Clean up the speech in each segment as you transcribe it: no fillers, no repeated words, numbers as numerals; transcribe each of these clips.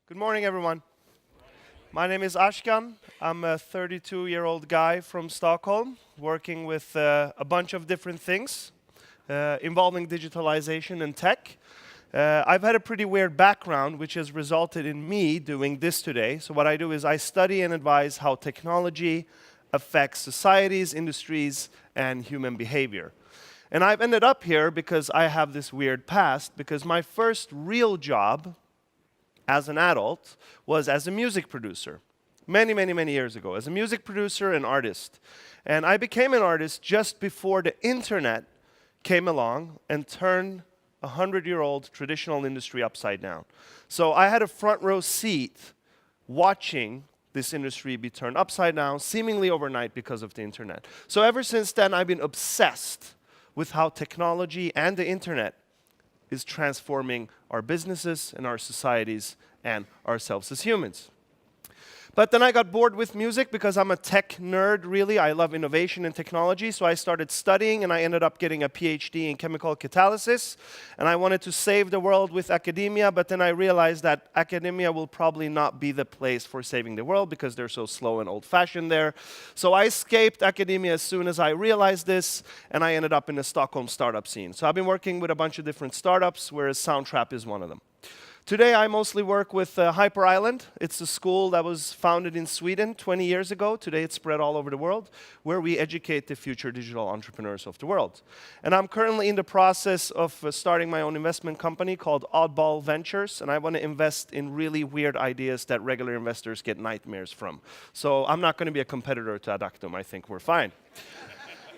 Good morning, everyone. My name is Ashkan. I'm a 32-year-old guy from Stockholm, working with a bunch of different things involving digitalization and tech. I've had a pretty weird background, which has resulted in me doing this today. So what I do is I study and advise how technology affects societies, industries, and human behavior. And I've ended up here because I have this weird past, because my first real job as an adult was as a music producer. Many years ago, as a music producer and artist. And I became an artist just before the internet came along and turned a 100-year-old traditional industry upside down. So I had a front row seat watching this industry be turned upside down, seemingly overnight because of the internet. So ever since then, I've been obsessed with how technology and the internet is transforming our businesses and our societies and ourselves as humans. But then I got bored with music because I'm a tech nerd, really. I love innovation and technology, so I started studying and I ended up getting a PhD in chemical catalysis. And I wanted to save the world with academia, but then I realized that academia will probably not be the place for saving the world because they're so slow and old-fashioned there. So I escaped academia as soon as I realized this, and I ended up in the Stockholm startup scene. So I've been working with a bunch of different startups, whereas Soundtrap is one of them. Today, I mostly work with Hyper Island. It's a school that was founded in Sweden 20 years ago. Today, it's spread all over the world, where we educate the future digital entrepreneurs of the world. And I'm currently in the process of starting my own investment company called Oddball Ventures, and I want to invest in really weird ideas that regular investors get nightmares from. So I'm not going to be a competitor to Adactum. I think we're fine.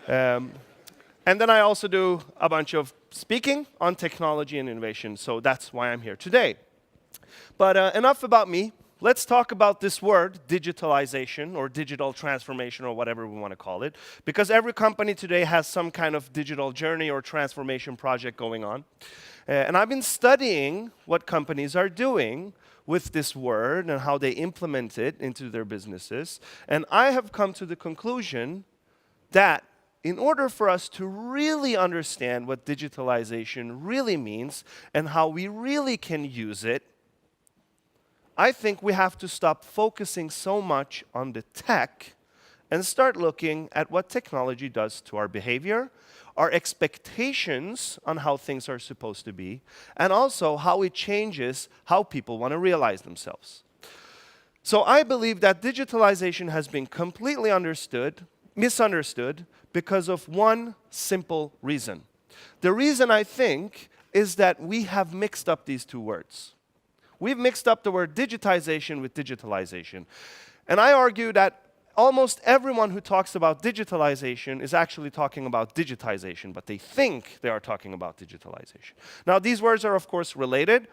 And then I also do a bunch of speaking on technology and innovation, so that's why I'm here today. But enough about me. Let's talk about this word, digitalization, or digital transformation, or whatever we want to call it, because every company today has some kind of digital journey or transformation project going on. And I've been studying what companies are doing with this word and how they implement it into their businesses. And I have come to the conclusion that in order for us to really understand what digitalization really means and how we really can use it, I think we have to stop focusing so much on the tech and start looking at what technology does to our behavior, our expectations on how things are supposed to be, and also how it changes how people want to realize themselves. So I believe that digitalization has been completely misunderstood, because of one simple reason. The reason, I think, is that we have mixed up these two words. We've mixed up the word digitization with digitalization. And I argue that almost everyone who talks about digitalization is actually talking about digitization, but they think they are talking about digitalization. Now, these words are, of course, related,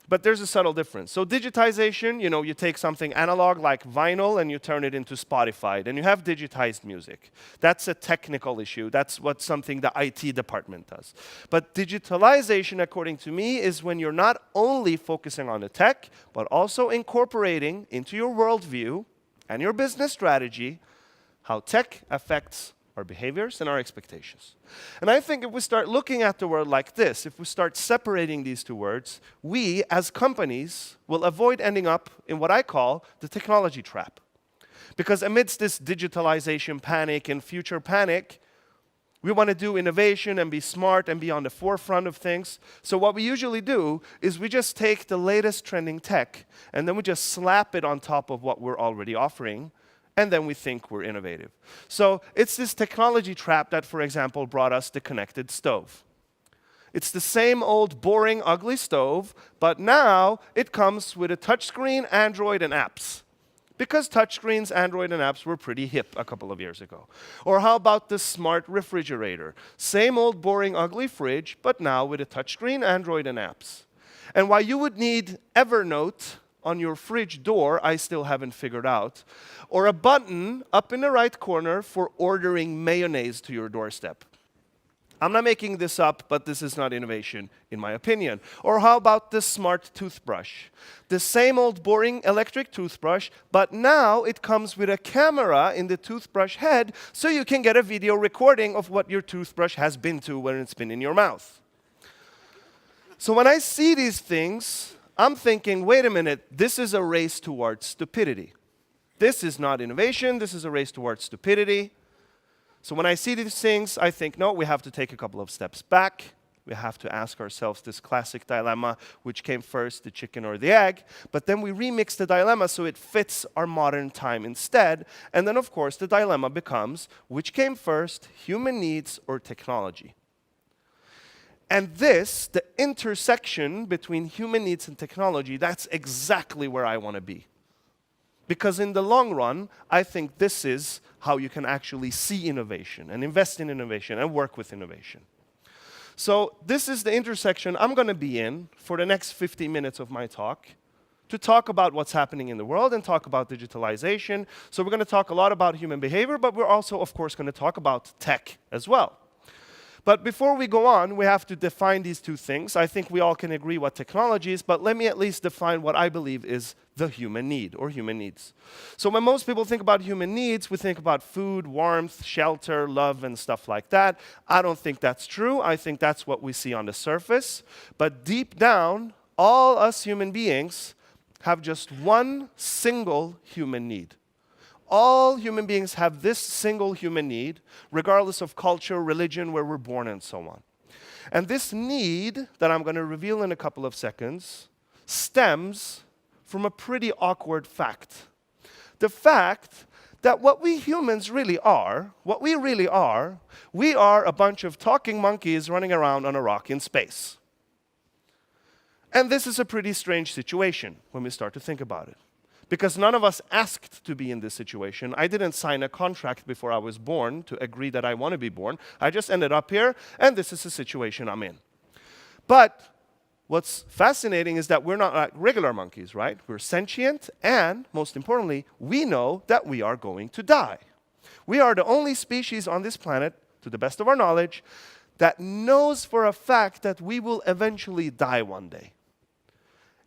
but there's a subtle difference. So digitization, you take something analog like vinyl and you turn it into Spotify, then you have digitized music. That's a technical issue. That's something the IT department does. But digitalization, according to me, is when you're not only focusing on the tech, but also incorporating into your worldview and your business strategy how tech affects our behaviors and our expectations. And I think if we start looking at the world like this, if we start separating these two words, we as companies will avoid ending up in what I call the technology trap. Because amidst this digitalization panic and future panic, we want to do innovation and be smart and be on the forefront of things. So what we usually do is we just take the latest trending tech and then we just slap it on top of what we're already offering, and then we think we're innovative. So it's this technology trap that, for example, brought us the connected stove. It's the same old boring, ugly stove, but now it comes with a touchscreen, Android, and apps. Because touchscreens, Android, and apps were pretty hip a couple of years ago. Or how about the smart refrigerator? Same old boring, ugly fridge, but now with a touchscreen, Android, and apps. And why you would need Evernote on your fridge door, I still haven't figured out. Or a button up in the right corner for ordering mayonnaise to your doorstep. I'm not making this up, but this is not innovation, in my opinion. Or how about the smart toothbrush? The same old boring electric toothbrush, but now it comes with a camera in the toothbrush head, so you can get a video recording of what your toothbrush has been to when it's been in your mouth. So when I see these things, I'm thinking, wait a minute, this is a race towards stupidity. This is not innovation, this is a race towards stupidity. So when I see these things, I think, no, we have to take a couple of steps back. We have to ask ourselves this classic dilemma, which came first, the chicken or the egg? But then we remix the dilemma so it fits our modern time instead. And then, of course, the dilemma becomes, which came first, human needs or technology? And this, the intersection between human needs and technology, that's exactly where I want to be. Because in the long run, I think this is how you can actually see innovation and invest in innovation and work with innovation. So this is the intersection I'm going to be in for the next 15 minutes of my talk, to talk about what's happening in the world and talk about digitalization. So we're going to talk a lot about human behavior, but we're also, of course, going to talk about tech as well. But before we go on, we have to define these two things. I think we all can agree what technology is, but let me at least define what I believe is the human need or human needs. So when most people think about human needs, we think about food, warmth, shelter, love, and stuff like that. I don't think that's true. I think that's what we see on the surface. But deep down, all us human beings have just one single human need. All human beings have this single human need, regardless of culture, religion, where we're born, and so on. And this need, that I'm going to reveal in a couple of seconds, stems from a pretty awkward fact. The fact that what we humans really are, we are a bunch of talking monkeys running around on a rock in space. And this is a pretty strange situation when we start to think about it. Because none of us asked to be in this situation. I didn't sign a contract before I was born to agree that I want to be born. I just ended up here, and this is the situation I'm in. But what's fascinating is that we're not like regular monkeys, right? We're sentient, and most importantly, we know that we are going to die. We are the only species on this planet, to the best of our knowledge, that knows for a fact that we will eventually die one day.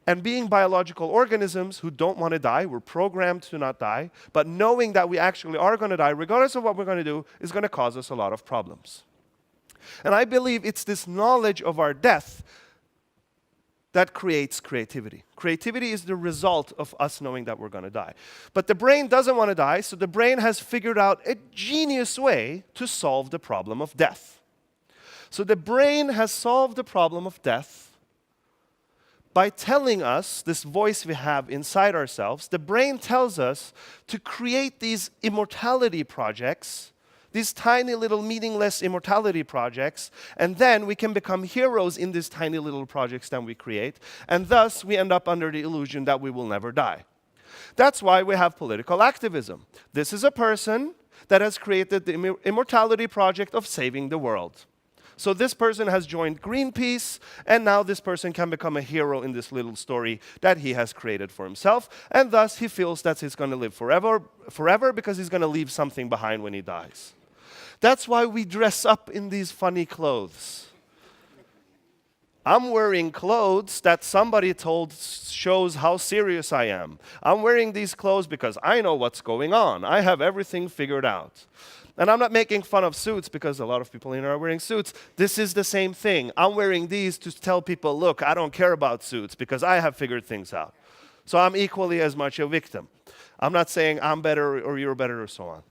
And being biological organisms who don't want to die, we're programmed to not die, but knowing that we actually are going to die, regardless of what we're going to do, is going to cause us a lot of problems. And I believe it's this knowledge of our death that creates creativity. Creativity is the result of us knowing that we're going to die. But the brain doesn't want to die, so the brain has figured out a genius way to solve the problem of death. So the brain has solved the problem of death by telling us, this voice we have inside ourselves, the brain tells us to create these immortality projects, these tiny little meaningless immortality projects, and then we can become heroes in these tiny little projects that we create, and thus we end up under the illusion that we will never die. That's why we have political activism. This is a person that has created the immortality project of saving the world. So this person has joined Greenpeace, and now this person can become a hero in this little story that he has created for himself, and thus he feels that he's going to live forever because he's going to leave something behind when he dies. That's why we dress up in these funny clothes. I'm wearing clothes that somebody told shows how serious I am. I'm wearing these clothes because I know what's going on. I have everything figured out. And I'm not making fun of suits because a lot of people in here are wearing suits. This is the same thing. I'm wearing these to tell people, look, I don't care about suits because I have figured things out. So I'm equally as much a victim. I'm not saying I'm better or you're better or so on.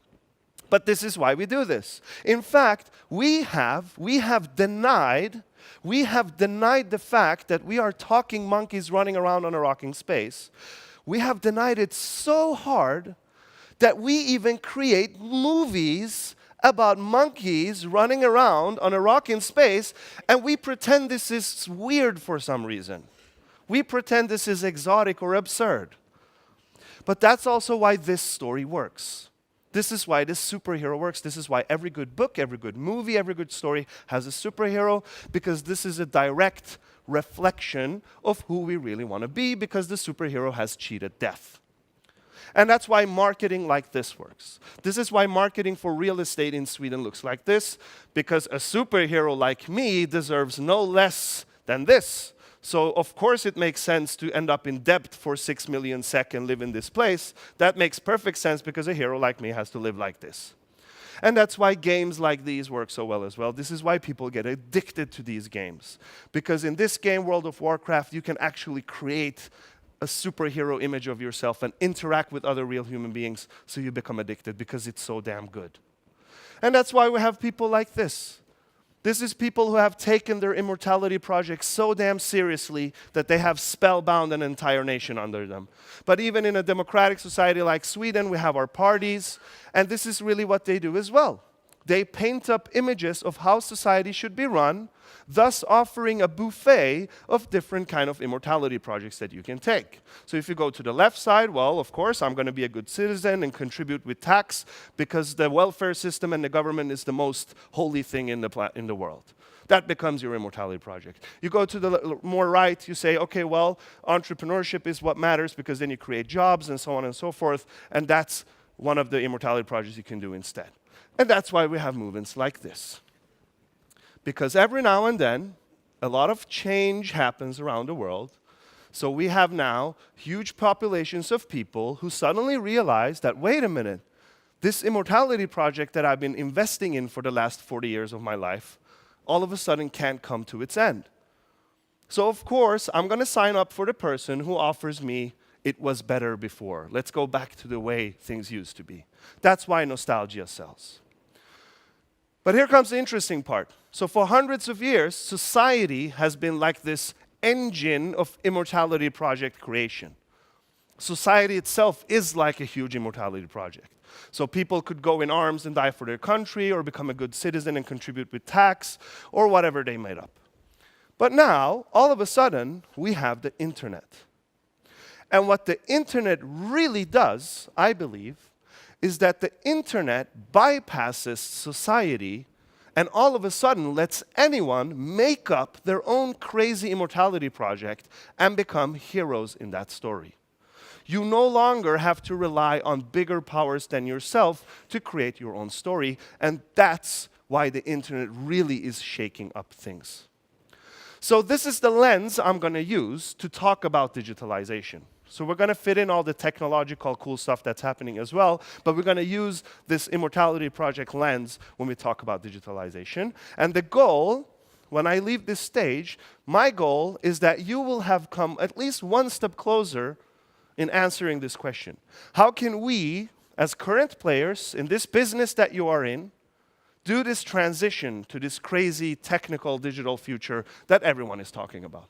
But this is why we do this. In fact, we have denied the fact that we are talking monkeys running around on a rock in space. We have denied it so hard that we even create movies about monkeys running around on a rock in space, and we pretend this is weird for some reason. We pretend this is exotic or absurd. But that's also why this story works. This is why this superhero works. This is why every good book, every good movie, every good story has a superhero, because this is a direct reflection of who we really want to be, because the superhero has cheated death. And that's why marketing like this works. This is why marketing for real estate in Sweden looks like this, because a superhero like me deserves no less than this. So of course it makes sense to end up in debt for 6 million SEK and live in this place. That makes perfect sense because a hero like me has to live like this. And that's why games like these work so well as well. This is why people get addicted to these games. Because in this game, World of Warcraft, you can actually create a superhero image of yourself and interact with other real human beings, so you become addicted because it's so damn good. And that's why we have people like this. This is people who have taken their immortality project so damn seriously that they have spellbound an entire nation under them. But even in a democratic society like Sweden, we have our parties, and this is really what they do as well. They paint up images of how society should be run, thus offering a buffet of different kind of immortality projects that you can take. So if you go to the left side, well, of course, I'm going to be a good citizen and contribute with tax because the welfare system and the government is the most holy thing in the world. That becomes your immortality project. You go to the more right, you say, okay, well, entrepreneurship is what matters because then you create jobs and so on and so forth, and that's one of the immortality projects you can do instead. And that's why we have movements like this. Because every now and then, a lot of change happens around the world. So we have now huge populations of people who suddenly realize that, wait a minute, this immortality project that I've been investing in for the last 40 years of my life, all of a sudden can't come to its end. So of course, I'm going to sign up for the person who offers me it was better before. Let's go back to the way things used to be. That's why nostalgia sells. But here comes the interesting part. So for hundreds of years, society has been like this engine of immortality project creation. Society itself is like a huge immortality project. So people could go in arms and die for their country, or become a good citizen and contribute with tax, or whatever they made up. But now, all of a sudden, we have the internet. And what the internet really does, I believe, is that the internet bypasses society and all of a sudden lets anyone make up their own crazy immortality project and become heroes in that story. You no longer have to rely on bigger powers than yourself to create your own story, and that's why the internet really is shaking up things. So this is the lens I'm going to use to talk about digitalization. So we're going to fit in all the technological cool stuff that's happening as well, but we're going to use this immortality project lens when we talk about digitalization. And the goal, when I leave this stage, my goal is that you will have come at least one step closer in answering this question. How can we, as current players in this business that you are in, do this transition to this crazy technical digital future that everyone is talking about?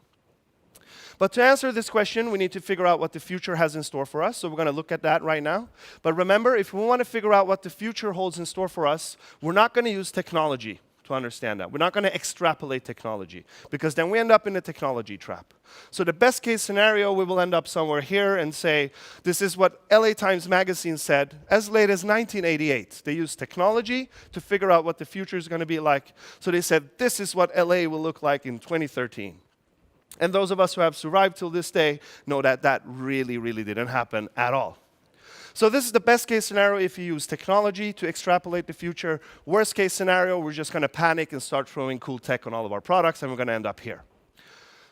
But to answer this question, we need to figure out what the future has in store for us. So we're going to look at that right now. But remember, if we want to figure out what the future holds in store for us, we're not going to use technology to understand that. We're not going to extrapolate technology, because then we end up in a technology trap. So the best case scenario, we will end up somewhere here and say, this is what LA Times magazine said as late as 1988. They used technology to figure out what the future is going to be like. So they said, this is what LA will look like in 2013. And those of us who have survived till this day know that that really, really didn't happen at all. So this is the best case scenario if you use technology to extrapolate the future. Worst case scenario, we're just going to panic and start throwing cool tech on all of our products, and we're going to end up here.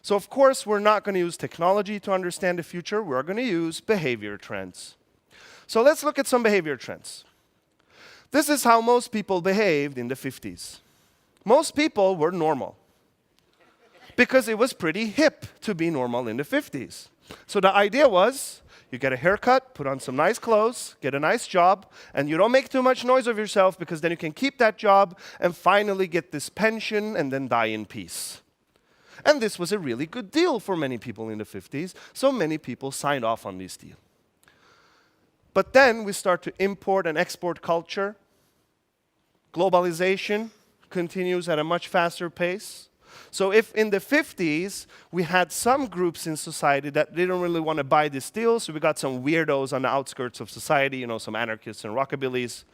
So of course, we're not going to use technology to understand the future. We're going to use behavior trends. So let's look at some behavior trends. This is how most people behaved in the 50s. Most people were normal, because it was pretty hip to be normal in the 50s. So the idea was, you get a haircut, put on some nice clothes, get a nice job, and you don't make too much noise of yourself, because then you can keep that job and finally get this pension and then die in peace. And this was a really good deal for many people in the 50s, so many people signed off on this deal. But then we start to import and export culture. Globalization continues at a much faster pace. So if in the 50s, we had some groups in society that didn't really want to buy this deal, so we got some weirdos on the outskirts of society, you know, some anarchists and rockabillys.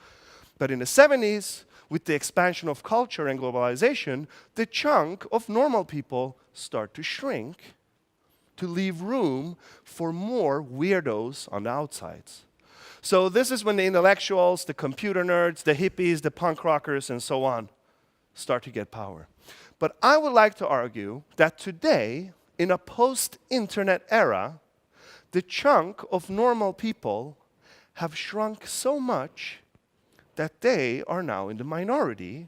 But in the 70s, with the expansion of culture and globalization, the chunk of normal people start to shrink to leave room for more weirdos on the outsides. So this is when the intellectuals, the computer nerds, the hippies, the punk rockers, and so on start to get power. But I would like to argue that today, in a post-internet era, the chunk of normal people have shrunk so much that they are now in the minority,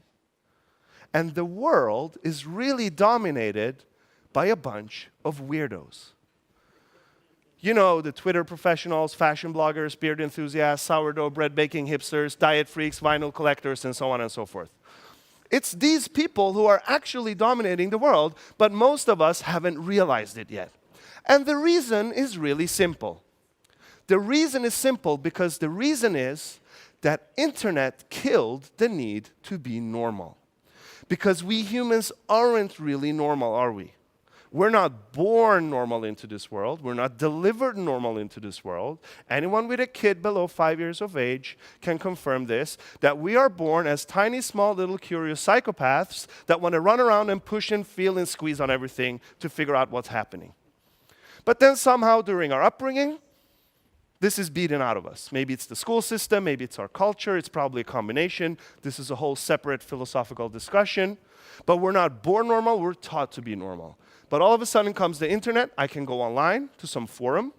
and the world is really dominated by a bunch of weirdos. You know, the Twitter professionals, fashion bloggers, beard enthusiasts, sourdough bread baking hipsters, diet freaks, vinyl collectors, and so on and so forth. It's these people who are actually dominating the world, but most of us haven't realized it yet. And the reason is really simple. The reason is simple because the reason is that internet killed the need to be normal. Because we humans aren't really normal, are we? We're not born normal into this world. We're not delivered normal into this world. Anyone with a kid below 5 years of age can confirm this, that we are born as tiny, small, little, curious psychopaths that want to run around and push and feel and squeeze on everything to figure out what's happening. But then somehow during our upbringing, this is beaten out of us. Maybe it's the school system, maybe it's our culture, it's probably a combination. This is a whole separate philosophical discussion. But we're not born normal, we're taught to be normal. But all of a sudden comes the internet. I can go online to some forum,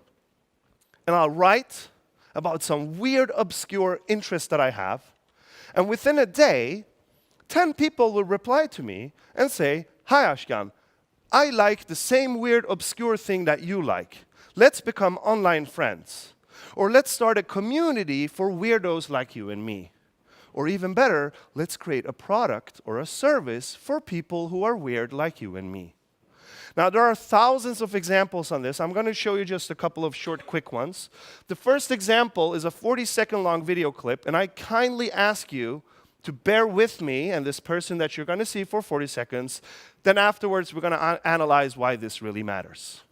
and I'll write about some weird, obscure interest that I have. And within a day, 10 people will reply to me and say, "Hi, Ashkan, I like the same weird, obscure thing that you like. Let's become online friends. Or let's start a community for weirdos like you and me. Or even better, let's create a product or a service for people who are weird like you and me." Now, there are thousands of examples on this. I'm going to show you just a couple of short, quick ones. The first example is a 40-second long video clip, and I kindly ask you to bear with me and this person that you're going to see for 40 seconds. Then afterwards, we're going to analyze why this really matters.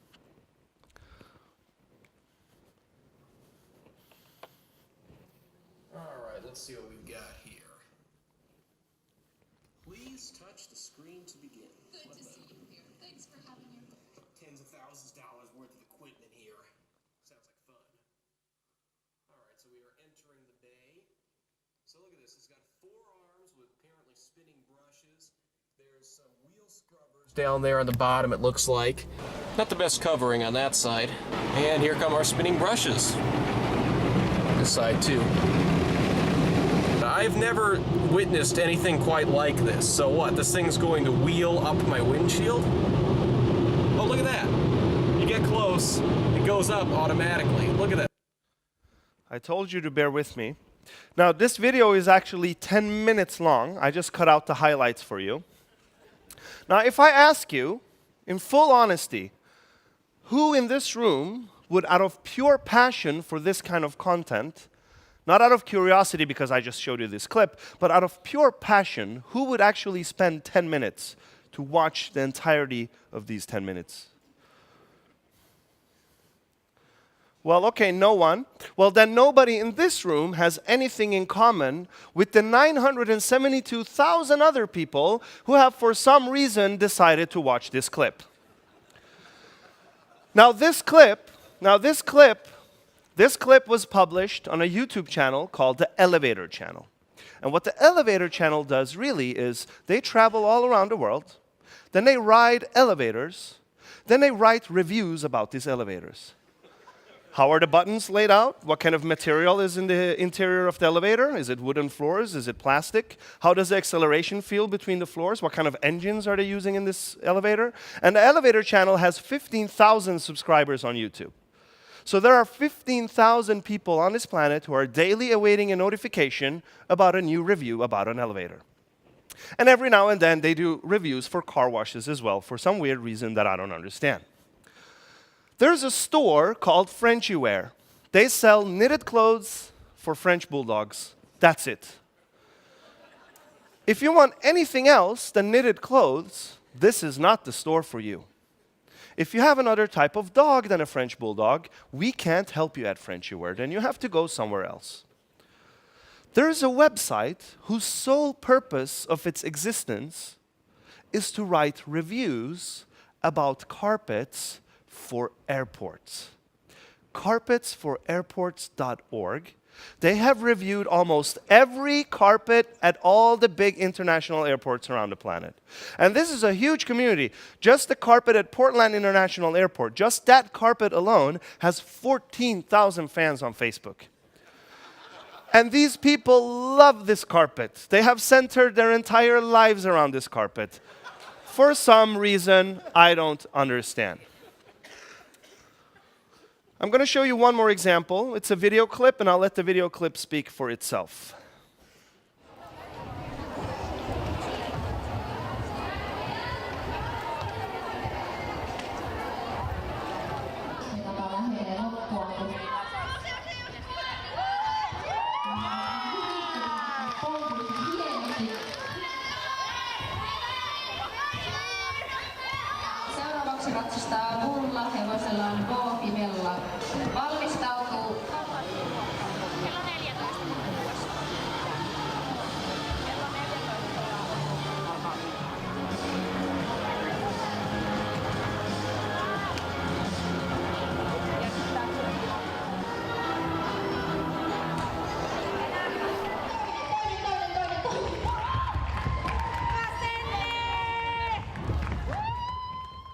All right, let's see what we've got here. Please touch the screen to begin. Good to see you here. Thanks for having your Tens of thousands of dollars worth of equipment here. Sounds like fun. All right, so we are entering the bay. So look at this. It's got 4 arms with apparently spinning brushes. There's some wheel scrubbers down there on the bottom, it looks like. Not the best covering on that side. And here come our spinning brushes. This side, too. I've never witnessed anything quite like this. So what, this thing's going to wheel up my windshield? Oh, look at that. You get close, it goes up automatically. Look at that. I told you to bear with me. Now, this video is actually 10 minutes long. I just cut out the highlights for you. Now, if I ask you, in full honesty, who in this room would, out of pure passion for this kind of content, not out of curiosity because I just showed you this clip, but out of pure passion, who would actually spend 10 minutes to watch the entirety of these 10 minutes? Well, okay, no one. Well, then nobody in this room has anything in common with the 972,000 other people who have, for some reason, decided to watch this clip. Now, this clip was published on a YouTube channel called the Elevator Channel. And what the Elevator Channel does really is they travel all around the world, then they ride elevators, then they write reviews about these elevators. How are the buttons laid out? What kind of material is in the interior of the elevator? Is it wooden floors? Is it plastic? How does the acceleration feel between the floors? What kind of engines are they using in this elevator? And the Elevator Channel has 15,000 subscribers on YouTube. So there are 15,000 people on this planet who are daily awaiting a notification about a new review about an elevator. And every now and then they do reviews for car washes as well, for some weird reason that I don't understand. There's a store called Frenchyware. They sell knitted clothes for French bulldogs. That's it. If you want anything else than knitted clothes, this is not the store for you. If you have another type of dog than a French bulldog, we can't help you at Frenchyware, then you have to go somewhere else. There is a website whose sole purpose of its existence is to write reviews about carpets for airports. Carpetsforairports.org. They have reviewed almost every carpet at all the big international airports around the planet. And this is a huge community. Just the carpet at Portland International Airport, just that carpet alone has 14,000 fans on Facebook. And these people love this carpet. They have centered their entire lives around this carpet. For some reason I don't understand. I'm going to show you one more example. It's a video clip, and I'll let the video clip speak for itself. Seuraavaksi ratsastaa hulla hevosellaan K-Pimella. Valmistautuu.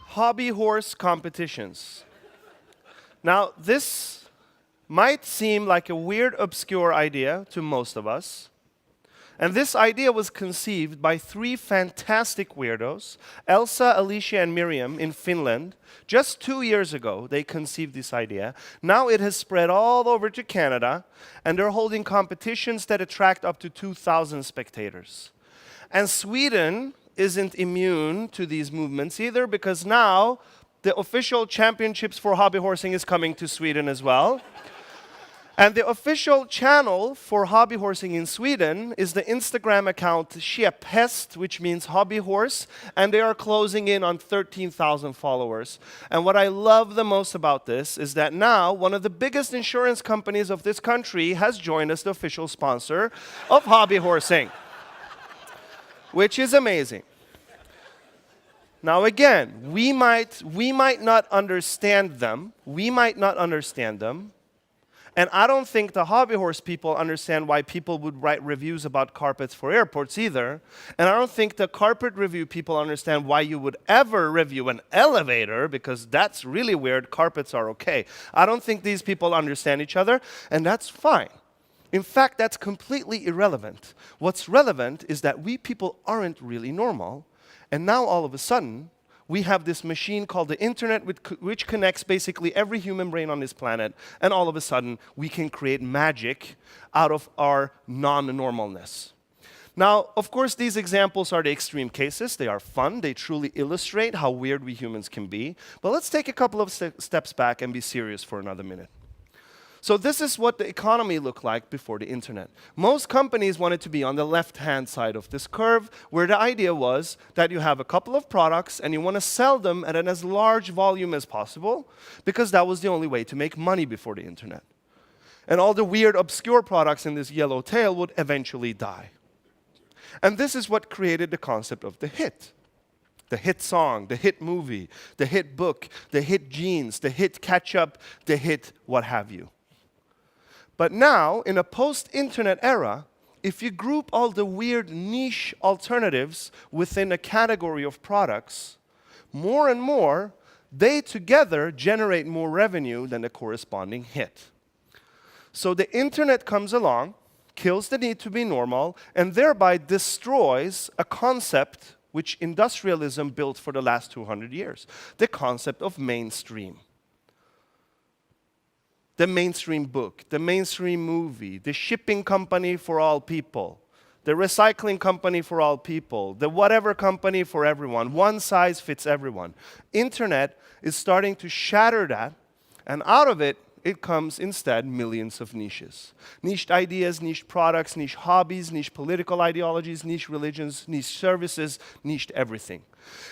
Hobby horse competitions. Now, this might seem like a weird, obscure idea to most of us. And this idea was conceived by three fantastic weirdos, Elsa, Alicia, and Miriam in Finland. Just 2 years ago, they conceived this idea. Now it has spread all over to Canada, and they're holding competitions that attract up to 2,000 spectators. And Sweden isn't immune to these movements either, because now the official championships for hobby horsing is coming to Sweden as well. And the official channel for hobby horsing in Sweden is the Instagram account Käpphäst, which means hobby horse, and they are closing in on 13,000 followers. And what I love the most about this is that now one of the biggest insurance companies of this country has joined as the official sponsor of hobby horsing, which is amazing. Now again, we might not understand them. We might not understand them. And I don't think the hobby horse people understand why people would write reviews about carpets for airports either. And I don't think the carpet review people understand why you would ever review an elevator, because that's really weird. Carpets are okay. I don't think these people understand each other, and that's fine. In fact, that's completely irrelevant. What's relevant is that we people aren't really normal. And now all of a sudden, we have this machine called the internet, which connects basically every human brain on this planet. And all of a sudden, we can create magic out of our non-normalness. Now, of course, these examples are the extreme cases. They are fun. They truly illustrate how weird we humans can be. But let's take a couple of steps back and be serious for another minute. So this is what the economy looked like before the internet. Most companies wanted to be on the left-hand side of this curve, where the idea was that you have a couple of products and you want to sell them at an as large volume as possible, because that was the only way to make money before the internet. And all the weird, obscure products in this yellow tail would eventually die. And this is what created the concept of the hit. The hit song, the hit movie, the hit book, the hit jeans, the hit ketchup, the hit what have you. But now, in a post-internet era, if you group all the weird niche alternatives within a category of products, more and more, they together generate more revenue than the corresponding hit. So the internet comes along, kills the need to be normal, and thereby destroys a concept which industrialism built for the last 200 years, the concept of mainstream. The mainstream book, the mainstream movie, the shipping company for all people, the recycling company for all people, the whatever company for everyone. One size fits everyone. Internet is starting to shatter that, and out of it, it comes instead millions of niches. Niched ideas, niche products, niche hobbies, niche political ideologies, niche religions, niche services, niched everything.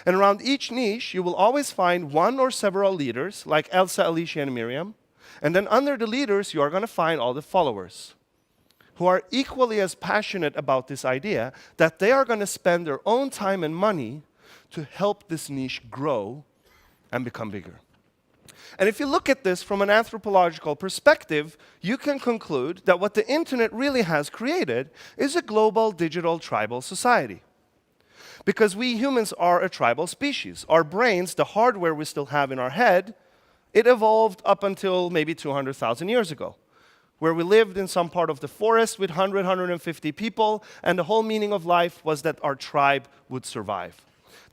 And around each niche, you will always find one or several leaders, like Elsa, Alicia, and Miriam. And then under the leaders, you are going to find all the followers who are equally as passionate about this idea that they are going to spend their own time and money to help this niche grow and become bigger. And if you look at this from an anthropological perspective, you can conclude that what the internet really has created is a global digital tribal society. Because we humans are a tribal species. Our brains, the hardware we still have in our head, it evolved up until maybe 200,000 years ago. where we lived in some part of the forest with 100, 150 people, and the whole meaning of life was that our tribe would survive.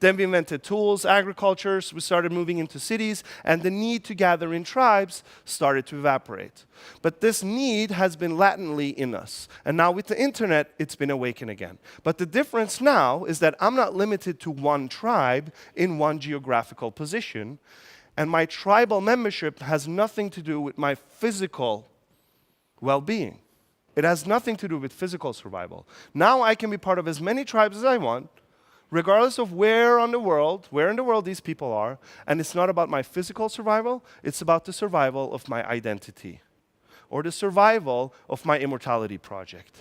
Then we invented tools, agriculture, we started moving into cities, and the need to gather in tribes started to evaporate. But this need has been latently in us. And now with the internet, it's been awakened again. But the difference now is that I'm not limited to one tribe in one geographical position, and my tribal membership has nothing to do with my physical well-being. It has nothing to do with physical survival. Now I can be part of as many tribes as I want, regardless of where in the world these people are, and it's not about my physical survival, it's about the survival of my identity, or the survival of my immortality project.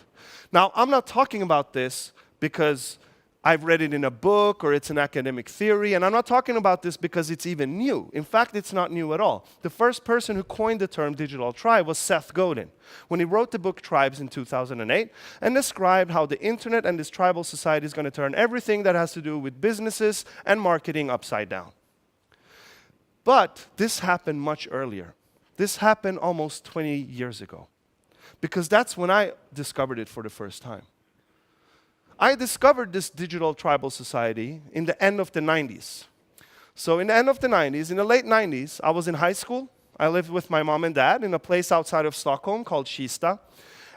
Now, I'm not talking about this because I've read it in a book or it's an academic theory, and I'm not talking about this because it's even new. In fact, it's not new at all. The first person who coined the term digital tribe was Seth Godin, when he wrote the book Tribes in 2008 and described how the internet and this tribal society is going to turn everything that has to do with businesses and marketing upside down. But this happened much earlier. This happened almost 20 years ago, because that's when I discovered it for the first time. I discovered this digital tribal society in the end of the 90s. So in the end of the 90s, in the late 90s, I was in high school. I lived with my mom and dad in a place outside of Stockholm called Kista.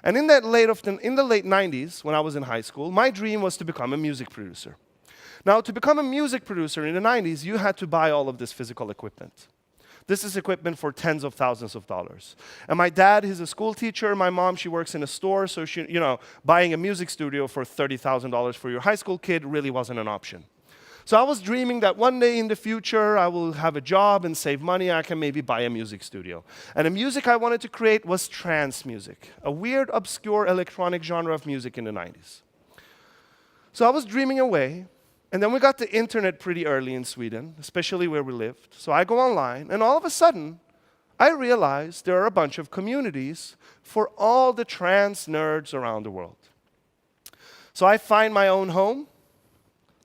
And in the late 90s, when I was in high school, my dream was to become a music producer. Now, to become a music producer in the 90s, you had to buy all of this physical equipment. This is equipment for tens of thousands of dollars. And my dad, he's a school teacher. My mom, she works in a store. So buying a music studio for $30,000 for your high school kid really wasn't an option. So I was dreaming that one day in the future, I will have a job and save money. I can maybe buy a music studio. And the music I wanted to create was trance music, a weird, obscure electronic genre of music in the 90s. So I was dreaming away. And then we got the internet pretty early in Sweden, especially where we lived. So I go online, and all of a sudden, I realize there are a bunch of communities for all the trance nerds around the world. So I find my own home.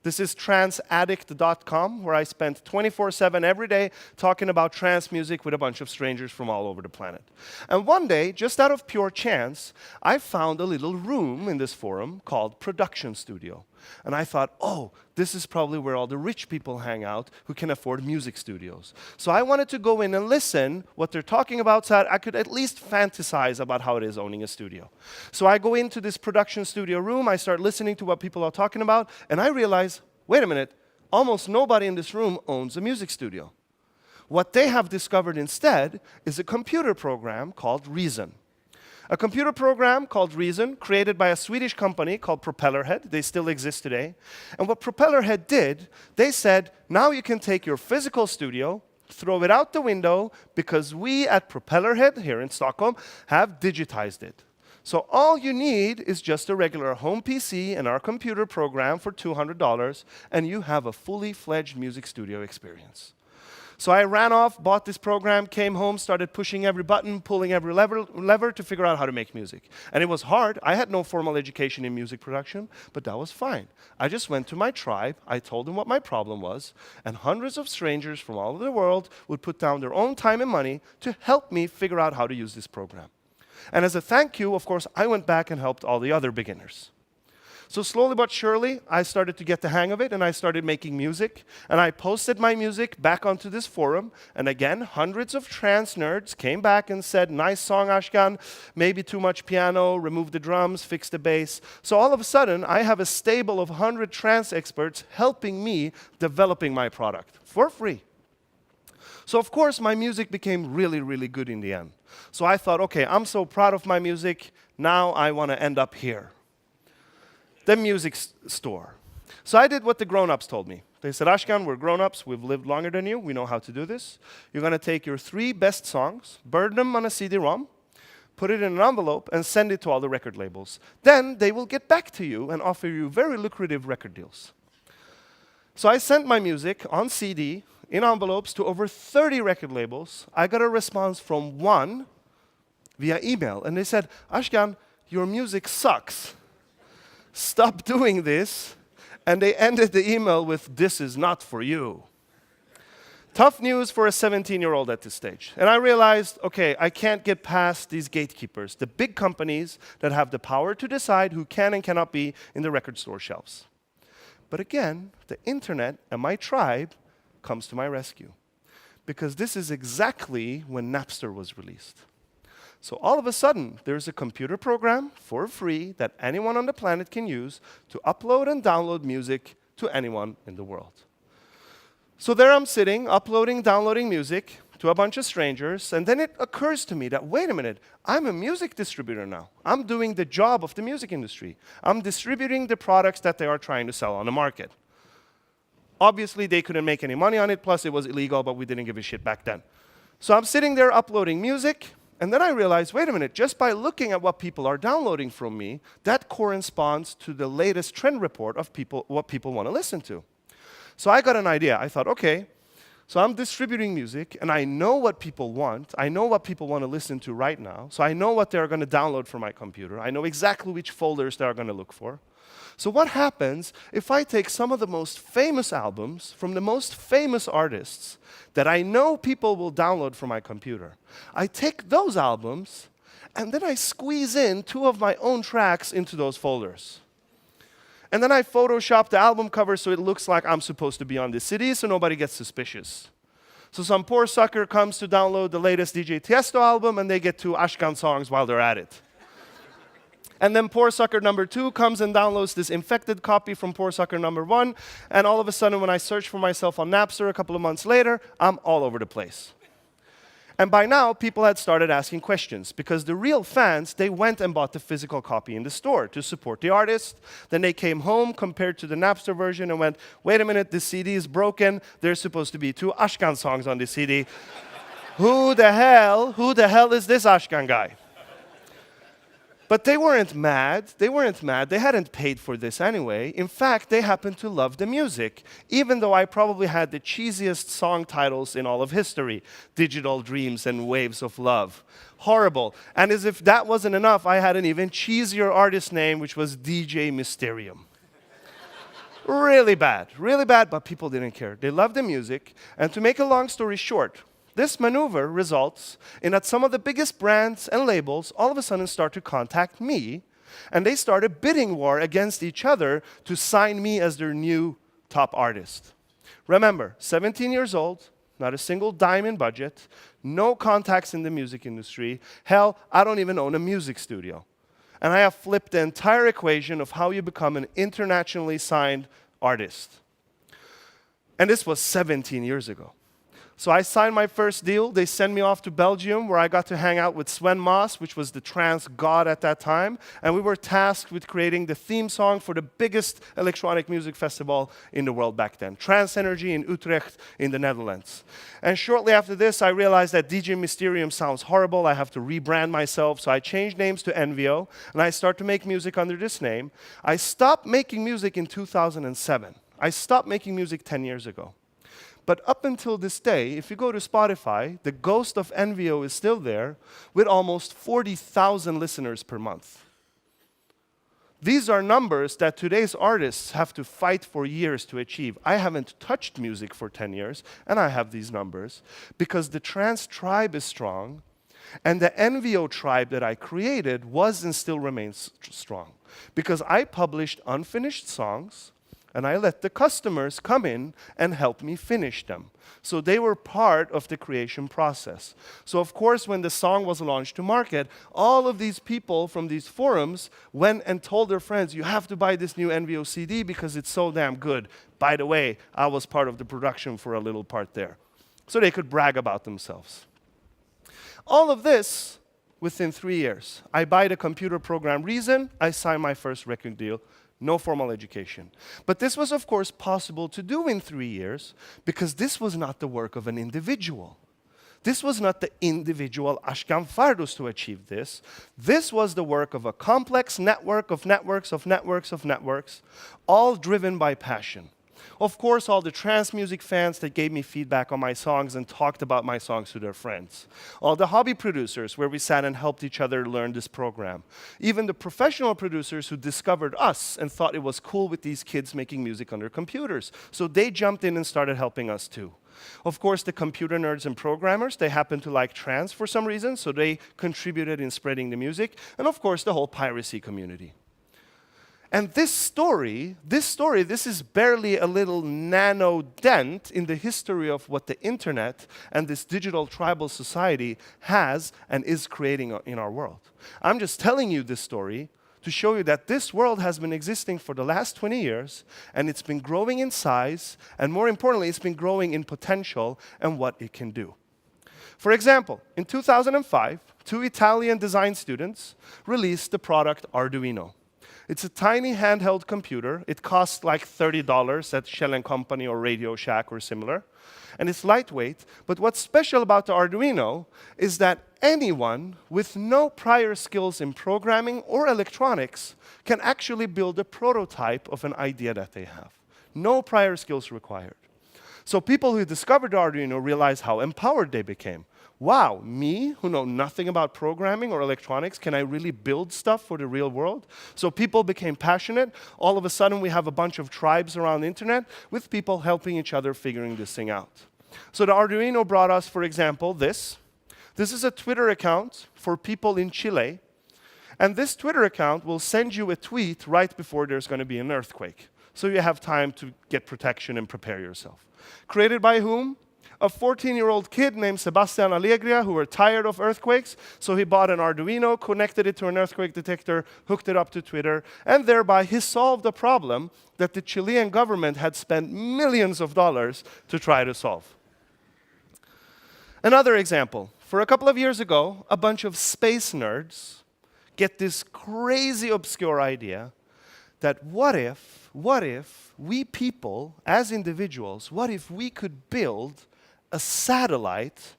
This is tranceaddict.com, where I spent 24/7 every day talking about trance music with a bunch of strangers from all over the planet. And one day, just out of pure chance, I found a little room in this forum called Production Studio. And I thought, oh, this is probably where all the rich people hang out who can afford music studios. So I wanted to go in and listen what they're talking about so I could at least fantasize about how it is owning a studio. So I go into this production studio room, I start listening to what people are talking about, and I realize, wait a minute, almost nobody in this room owns a music studio. What they have discovered instead is a computer program called Reason. A computer program called Reason, created by a Swedish company called Propellerhead. They still exist today. And what Propellerhead did, they said, now you can take your physical studio, throw it out the window, because we at Propellerhead here in Stockholm have digitized it. So all you need is just a regular home PC and our computer program for $200, and you have a fully fledged music studio experience. So I ran off, bought this program, came home, started pushing every button, pulling every lever to figure out how to make music. And it was hard. I had no formal education in music production, but that was fine. I just went to my tribe, I told them what my problem was, and hundreds of strangers from all over the world would put down their own time and money to help me figure out how to use this program. And as a thank you, of course, I went back and helped all the other beginners. So slowly but surely, I started to get the hang of it, and I started making music. And I posted my music back onto this forum. And again, hundreds of trance nerds came back and said, nice song, Ashkan, maybe too much piano, remove the drums, fix the bass. So all of a sudden, I have a stable of 100 trance experts helping me developing my product for free. So of course, my music became really, really good in the end. So I thought, okay, I'm so proud of my music, now I want to end up here. The music store. So I did what the grown-ups told me. They said, Ashkan, we're grown-ups, we've lived longer than you, we know how to do this. You're going to take your 3 best songs, burn them on a CD-ROM, put it in an envelope, and send it to all the record labels. Then they will get back to you and offer you very lucrative record deals. So I sent my music on CD, in envelopes, to over 30 record labels. I got a response from one via email, and they said, Ashkan, your music sucks. Stop doing this. And they ended the email with, this is not for you. Tough news for a 17-year-old at this stage. And I realized, okay, I can't get past these gatekeepers, the big companies that have the power to decide who can and cannot be in the record store shelves. But again, the internet and my tribe comes to my rescue. Because this is exactly when Napster was released. So all of a sudden, there's a computer program for free that anyone on the planet can use to upload and download music to anyone in the world. So there I'm sitting, uploading, downloading music to a bunch of strangers, and then it occurs to me that, wait a minute, I'm a music distributor now. I'm doing the job of the music industry. I'm distributing the products that they are trying to sell on the market. Obviously, they couldn't make any money on it, plus it was illegal, but we didn't give a shit back then. So I'm sitting there uploading music, and then I realized, wait a minute, just by looking at what people are downloading from me, that corresponds to the latest trend report of what people want to listen to. So I got an idea. I thought, okay, so I'm distributing music, and I know what people want. I know what people want to listen to right now. So I know what they're going to download from my computer. I know exactly which folders they're going to look for. So what happens if I take some of the most famous albums from the most famous artists that I know people will download from my computer? I take those albums, and then I squeeze in 2 of my own tracks into those folders. And then I Photoshop the album cover so it looks like I'm supposed to be on this CD so nobody gets suspicious. So some poor sucker comes to download the latest DJ Tiesto album and they get 2 Ashkan songs while they're at it. And then poor sucker number 2 comes and downloads this infected copy from poor sucker number 1, and all of a sudden when I search for myself on Napster a couple of months later, I'm all over the place. And by now, people had started asking questions, because the real fans, they went and bought the physical copy in the store to support the artist. Then they came home, compared to the Napster version, and went, wait a minute, this CD is broken. There's supposed to be 2 Ashkan songs on this CD. Who the hell is this Ashkan guy? But they weren't mad. They hadn't paid for this anyway. In fact, they happened to love the music, even though I probably had the cheesiest song titles in all of history: Digital Dreams and Waves of Love. Horrible. And as if that wasn't enough, I had an even cheesier artist name, which was DJ Mysterium. Really bad, but people didn't care. They loved the music. And to make a long story short, this maneuver results in that some of the biggest brands and labels all of a sudden start to contact me, and they start a bidding war against each other to sign me as their new top artist. Remember, 17 years old, not a single dime in budget, no contacts in the music industry. Hell, I don't even own a music studio. And I have flipped the entire equation of how you become an internationally signed artist. And this was 17 years ago. So I signed my first deal. They sent me off to Belgium, where I got to hang out with Sven Maas, which was the trance god at that time. And we were tasked with creating the theme song for the biggest electronic music festival in the world back then, Trance Energy in Utrecht in the Netherlands. And shortly after this, I realized that DJ Mysterium sounds horrible. I have to rebrand myself. So I changed names to Envio, and I started to make music under this name. I stopped making music in 2007. I stopped making music 10 years ago. But up until this day, if you go to Spotify, the ghost of Envio is still there with almost 40,000 listeners per month. These are numbers that today's artists have to fight for years to achieve. I haven't touched music for 10 years, and I have these numbers because the trance tribe is strong, and the Envio tribe that I created was and still remains strong. Because I published unfinished songs, and I let the customers come in and help me finish them. So they were part of the creation process. So of course, when the song was launched to market, all of these people from these forums went and told their friends, you have to buy this new Envio CD because it's so damn good. By the way, I was part of the production for a little part there. So they could brag about themselves. All of this within 3 years. I buy the computer program Reason, I sign my first record deal. No formal education. But this was, of course, possible to do in 3 years because this was not the work of an individual. This was not the individual Ashkan Fardost who achieved this. This was the work of a complex network of networks of networks of networks, all driven by passion. Of course, all the trance music fans that gave me feedback on my songs and talked about my songs to their friends. All the hobby producers where we sat and helped each other learn this program. Even the professional producers who discovered us and thought it was cool with these kids making music on their computers. So they jumped in and started helping us too. Of course, the computer nerds and programmers, they happen to like trance for some reason, so they contributed in spreading the music. And of course, the whole piracy community. And this is barely a little nano dent in the history of what the internet and this digital tribal society has and is creating in our world. I'm just telling you this story to show you that this world has been existing for the last 20 years, and it's been growing in size, and more importantly, it's been growing in potential and what it can do. For example, in 2005, 2 Italian design students released the product Arduino. It's a tiny handheld computer. It costs like $30 at Shell & Company or Radio Shack or similar. And it's lightweight. But what's special about the Arduino is that anyone with no prior skills in programming or electronics can actually build a prototype of an idea that they have. No prior skills required. So people who discovered the Arduino realized how empowered they became. Wow, me, who know nothing about programming or electronics, can I really build stuff for the real world? So people became passionate. All of a sudden, we have a bunch of tribes around the internet with people helping each other figuring this thing out. So the Arduino brought us, for example, this. This is a Twitter account for people in Chile. And this Twitter account will send you a tweet right before there's going to be an earthquake. So you have time to get protection and prepare yourself. Created by whom? A 14-year-old kid named Sebastian Allegria who were tired of earthquakes, so he bought an Arduino, connected it to an earthquake detector, hooked it up to Twitter, and thereby he solved a problem that the Chilean government had spent millions of dollars to try to solve. Another example. For a couple of years ago, a bunch of space nerds get this crazy obscure idea that what if we people, as individuals, what if we could build a satellite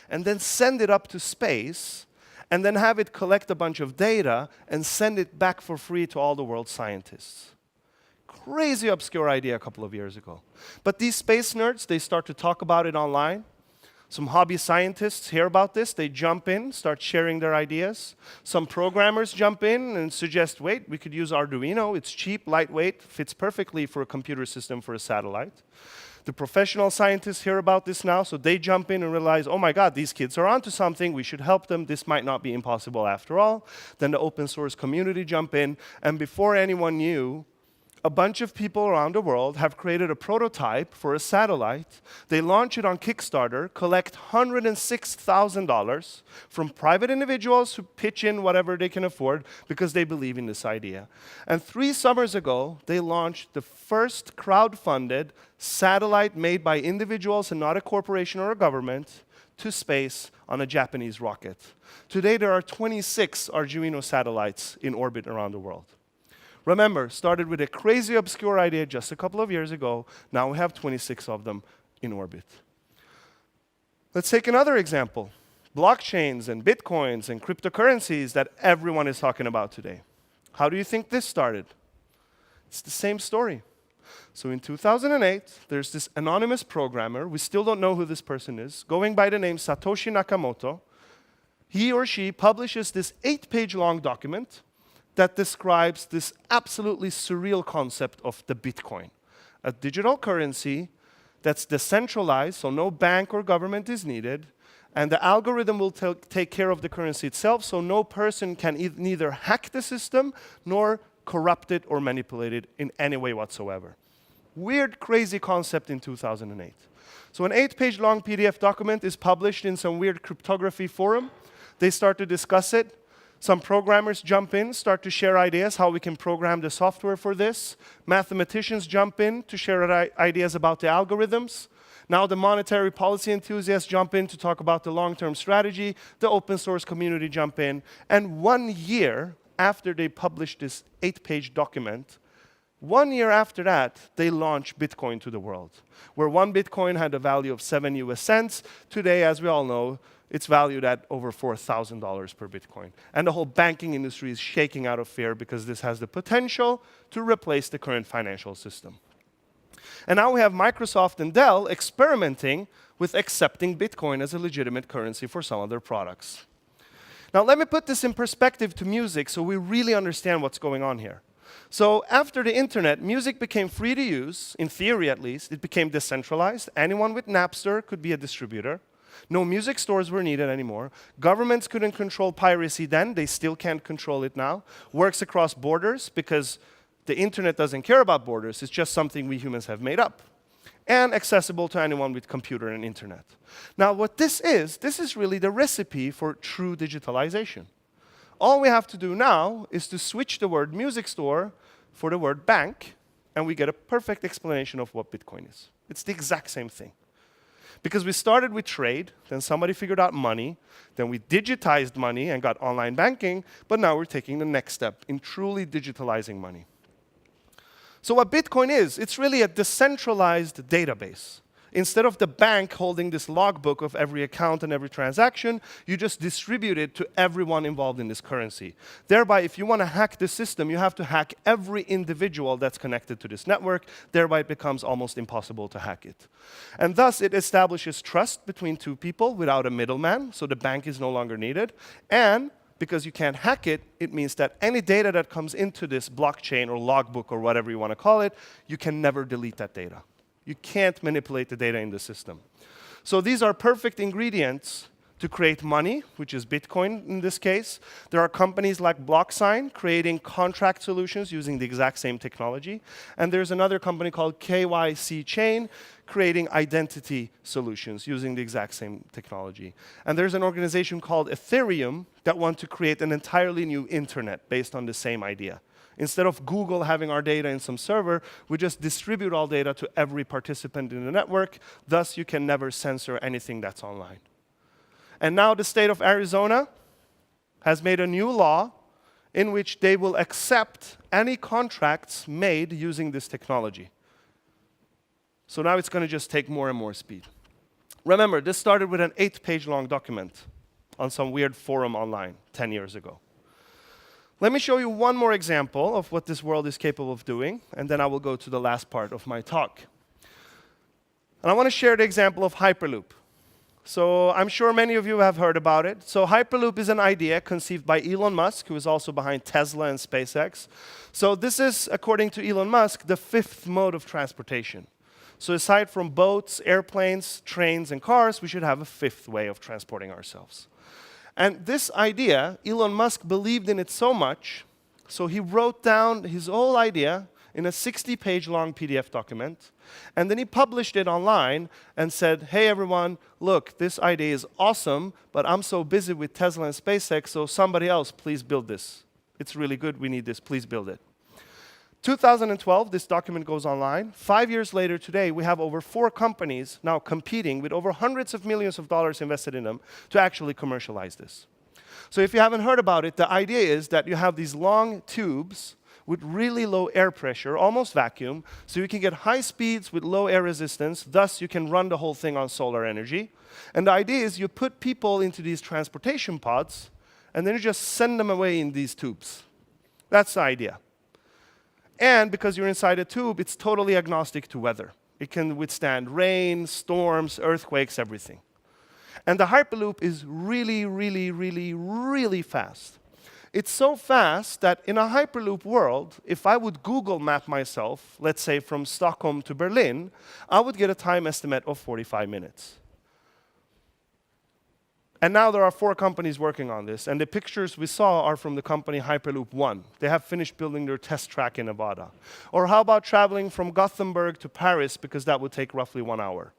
and then send it up to space and then have it collect a bunch of data and send it back for free to all the world's scientists. Crazy obscure idea a couple of years ago. But these space nerds, they start to talk about it online. Some hobby scientists hear about this, they jump in, start sharing their ideas. Some programmers jump in and suggest, wait, we could use Arduino, it's cheap, lightweight, fits perfectly for a computer system for a satellite. The professional scientists hear about this now, so they jump in and realize, oh my God, these kids are onto something, we should help them, this might not be impossible after all. Then the open source community jump in, and before anyone knew, a bunch of people around the world have created a prototype for a satellite. They launch it on Kickstarter, collect $106,000 from private individuals who pitch in whatever they can afford because they believe in this idea. And 3 summers ago, they launched the first crowd-funded satellite made by individuals and not a corporation or a government to space on a Japanese rocket. Today, there are 26 Arduino satellites in orbit around the world. Remember, started with a crazy obscure idea just a couple of years ago. Now we have 26 of them in orbit. Let's take another example. Blockchains and bitcoins and cryptocurrencies that everyone is talking about today. How do you think this started? It's the same story. So in 2008, there's this anonymous programmer, we still don't know who this person is, going by the name Satoshi Nakamoto. He or she publishes this 8-page long document that describes this absolutely surreal concept of the Bitcoin, a digital currency that's decentralized, so no bank or government is needed, and the algorithm will take care of the currency itself, so no person can neither hack the system nor corrupt it or manipulate it in any way whatsoever. Weird, crazy concept in 2008. So an 8-page long PDF document is published in some weird cryptography forum. They start to discuss it. Some programmers jump in, start to share ideas how we can program the software for this. Mathematicians jump in to share ideas about the algorithms. Now the monetary policy enthusiasts jump in to talk about the long-term strategy. The open source community jump in. And 1 year after they published this 8-page document, 1 year after that, they launched Bitcoin to the world, where 1 Bitcoin had a value of 7 US cents. Today, as we all know, it's valued at over $4,000 per Bitcoin. And the whole banking industry is shaking out of fear because this has the potential to replace the current financial system. And now we have Microsoft and Dell experimenting with accepting Bitcoin as a legitimate currency for some of their products. Now let me put this in perspective to music so we really understand what's going on here. So after the internet, music became free to use, in theory at least. It became decentralized. Anyone with Napster could be a distributor. No music stores were needed anymore. Governments couldn't control piracy then. They still can't control it now. Works across borders because the internet doesn't care about borders. It's just something we humans have made up. And accessible to anyone with computer and internet. Now what this is really the recipe for true digitalization. All we have to do now is to switch the word music store for the word bank, and we get a perfect explanation of what Bitcoin is. It's the exact same thing. Because we started with trade, then somebody figured out money, then we digitized money and got online banking, but now we're taking the next step in truly digitalizing money. So what Bitcoin is, it's really a decentralized database. Instead of the bank holding this logbook of every account and every transaction, you just distribute it to everyone involved in this currency. Thereby, if you want to hack the system, you have to hack every individual that's connected to this network. Thereby, it becomes almost impossible to hack it. And thus, it establishes trust between two people without a middleman, so the bank is no longer needed. And because you can't hack it, it means that any data that comes into this blockchain or logbook or whatever you want to call it, you can never delete that data. You can't manipulate the data in the system. So these are perfect ingredients to create money, which is Bitcoin in this case. There are companies like BlockSign creating contract solutions using the exact same technology. And there's another company called KYC Chain creating identity solutions using the exact same technology. And there's an organization called Ethereum that want to create an entirely new internet based on the same idea. Instead of Google having our data in some server, we just distribute all data to every participant in the network. Thus, you can never censor anything that's online. And now the state of Arizona has made a new law in which they will accept any contracts made using this technology. So now it's going to just take more and more speed. Remember, this started with an 8-page long document on some weird forum online 10 years ago. Let me show you one more example of what this world is capable of doing, and then I will go to the last part of my talk. And I want to share the example of Hyperloop. So I'm sure many of you have heard about it. So Hyperloop is an idea conceived by Elon Musk, who is also behind Tesla and SpaceX. So this is, according to Elon Musk, the 5th mode of transportation. So aside from boats, airplanes, trains, and cars, we should have a 5th way of transporting ourselves. And this idea, Elon Musk believed in it so much, so he wrote down his whole idea in a 60-page long PDF document, and then he published it online and said, hey everyone, look, this idea is awesome, but I'm so busy with Tesla and SpaceX, so somebody else, please build this. It's really good, we need this, please build it. 2012, this document goes online. 5 years later today, we have over 4 companies now competing with over hundreds of millions of dollars invested in them to actually commercialize this. So if you haven't heard about it, the idea is that you have these long tubes with really low air pressure, almost vacuum, so you can get high speeds with low air resistance, thus you can run the whole thing on solar energy. And the idea is you put people into these transportation pods, and then you just send them away in these tubes. That's the idea. And because you're inside a tube, it's totally agnostic to weather. It can withstand rain, storms, earthquakes, everything. And the Hyperloop is really, really, really, really fast. It's so fast that in a Hyperloop world, if I would Google map myself, let's say from Stockholm to Berlin, I would get a time estimate of 45 minutes. And now there are 4 companies working on this, and the pictures we saw are from the company Hyperloop One. They have finished building their test track in Nevada. Or how about traveling from Gothenburg to Paris, because that would take roughly 1 hour.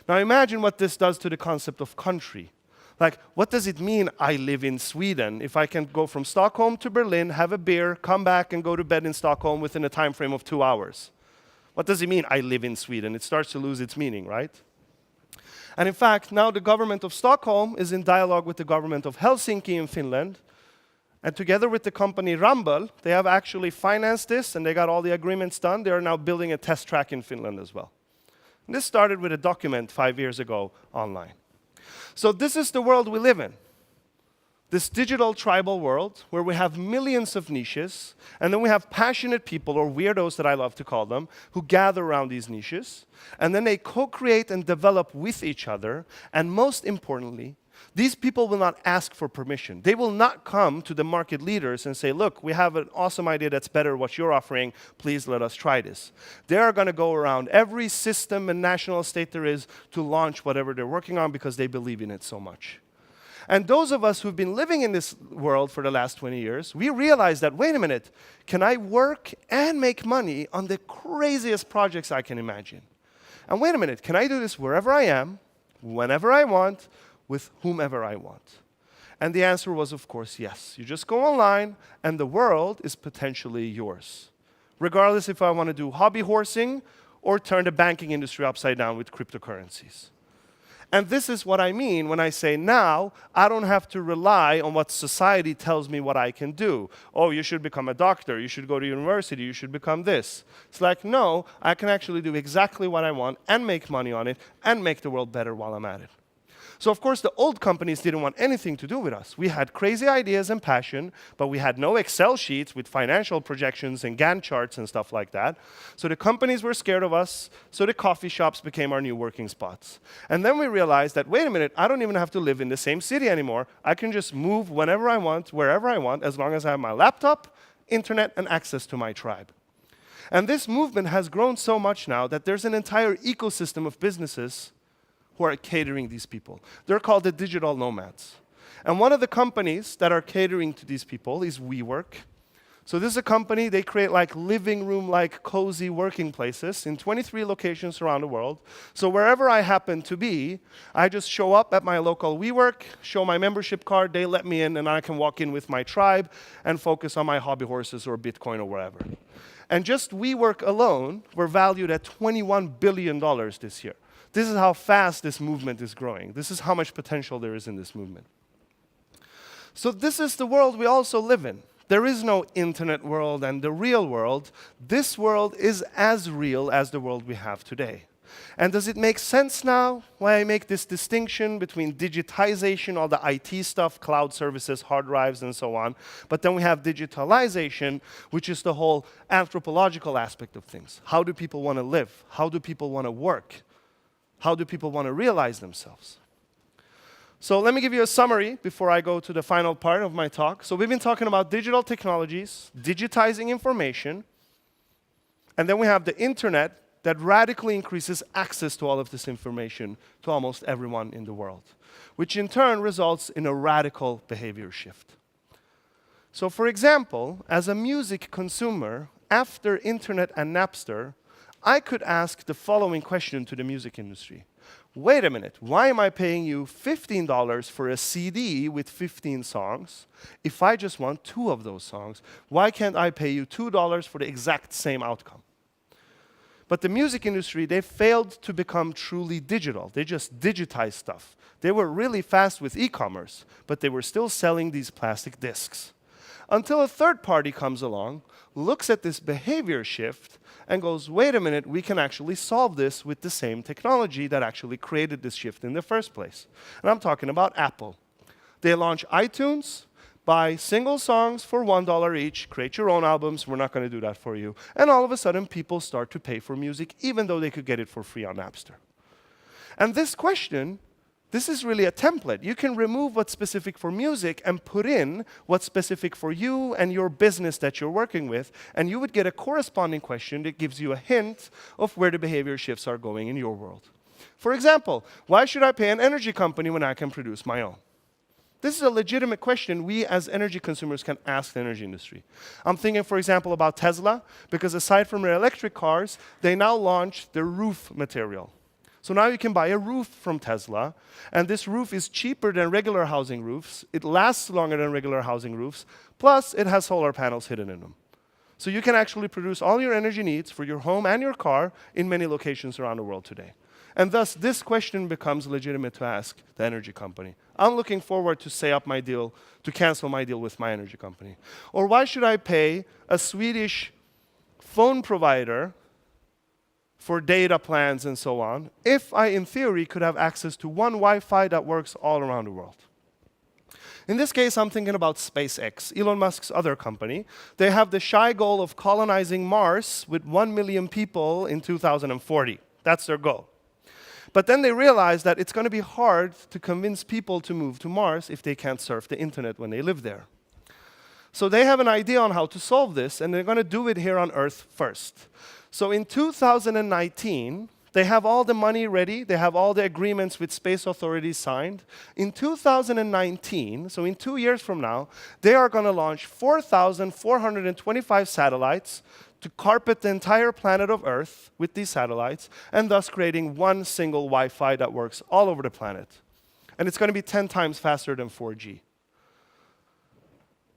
Now imagine what this does to the concept of country. Like, what does it mean I live in Sweden if I can go from Stockholm to Berlin, have a beer, come back and go to bed in Stockholm within a time frame of 2 hours? What does it mean I live in Sweden? It starts to lose its meaning, right? And in fact, now the government of Stockholm is in dialogue with the government of Helsinki in Finland. And together with the company Rumble, they have actually financed this and they got all the agreements done. They are now building a test track in Finland as well. And this started with a document 5 years ago online. So this is the world we live in. This digital tribal world where we have millions of niches, and then we have passionate people, or weirdos that I love to call them, who gather around these niches, and then they co-create and develop with each other, and most importantly, These people will not ask for permission. They will not come to the market leaders and say, look, we have an awesome idea that's better what you're offering. Please let us try this. They are going to go around every system and national state there is to launch whatever they're working on because they believe in it so much. And those of us who've been living in this world for the last 20 years, we realize that, wait a minute, can I work and make money on the craziest projects I can imagine? And wait a minute, can I do this wherever I am, whenever I want, with whomever I want? And the answer was, of course, yes. You just go online, and the world is potentially yours, regardless if I want to do hobby horsing or turn the banking industry upside down with cryptocurrencies. And this is what I mean when I say now, I don't have to rely on what society tells me what I can do. Oh, you should become a doctor, you should go to university, you should become this. It's like, no, I can actually do exactly what I want and make money on it and make the world better while I'm at it. So of course, the old companies didn't want anything to do with us. We had crazy ideas and passion, but we had no Excel sheets with financial projections and Gantt charts and stuff like that. So the companies were scared of us, so the coffee shops became our new working spots. And then we realized that, wait a minute, I don't even have to live in the same city anymore. I can just move whenever I want, wherever I want, as long as I have my laptop, internet, and access to my tribe. And this movement has grown so much now that there's an entire ecosystem of businesses who are catering these people. They're called the digital nomads. And one of the companies that are catering to these people is WeWork. So this is a company, they create like living room-like cozy working places in 23 locations around the world. So wherever I happen to be, I just show up at my local WeWork, show my membership card, they let me in, and I can walk in with my tribe and focus on my hobby horses or Bitcoin or wherever. And just WeWork alone were valued at $21 billion this year. This is how fast this movement is growing. This is how much potential there is in this movement. So this is the world we also live in. There is no internet world and the real world. This world is as real as the world we have today. And does it make sense now why I make this distinction between digitization, all the IT stuff, cloud services, hard drives, and so on, but then we have digitalization, which is the whole anthropological aspect of things. How do people want to live? How do people want to work? How do people want to realize themselves? So let me give you a summary before I go to the final part of my talk. So we've been talking about digital technologies, digitizing information, and then we have the internet that radically increases access to all of this information to almost everyone in the world, which in turn results in a radical behavior shift. So for example, as a music consumer, after internet and Napster, I could ask the following question to the music industry. Wait a minute, why am I paying you $15 for a CD with 15 songs if I just want 2 of those songs? Why can't I pay you $2 for the exact same outcome? But the music industry, they failed to become truly digital. They just digitized stuff. They were really fast with e-commerce, but they were still selling these plastic discs. Until a third party comes along, looks at this behavior shift, and goes, wait a minute, we can actually solve this with the same technology that actually created this shift in the first place. And I'm talking about Apple. They launch iTunes, buy single songs for $1 each, create your own albums, we're not going to do that for you. And all of a sudden, people start to pay for music, even though they could get it for free on Napster. And this question, this is really a template. You can remove what's specific for music and put in what's specific for you and your business that you're working with, and you would get a corresponding question that gives you a hint of where the behavior shifts are going in your world. For example, why should I pay an energy company when I can produce my own? This is a legitimate question we as energy consumers can ask the energy industry. I'm thinking, for example, about Tesla, because aside from their electric cars, they now launched their roof material. So now you can buy a roof from Tesla, and this roof is cheaper than regular housing roofs. It lasts longer than regular housing roofs, plus it has solar panels hidden in them. So you can actually produce all your energy needs for your home and your car in many locations around the world today. And thus, this question becomes legitimate to ask the energy company. I'm looking forward to say up my deal, to cancel my deal with my energy company. Or why should I pay a Swedish phone provider for data plans and so on, if I, in theory, could have access to one Wi-Fi that works all around the world? In this case, I'm thinking about SpaceX, Elon Musk's other company. They have the shy goal of colonizing Mars with 1 million people in 2040. That's their goal. But then they realized that it's going to be hard to convince people to move to Mars if they can't surf the internet when they live there. So they have an idea on how to solve this, and they're going to do it here on Earth first. So in 2019, they have all the money ready. They have all the agreements with space authorities signed. In 2019, so in 2 years from now, they are going to launch 4,425 satellites to carpet the entire planet of Earth with these satellites, and thus creating one single Wi-Fi that works all over the planet. And it's going to be 10 times faster than 4G.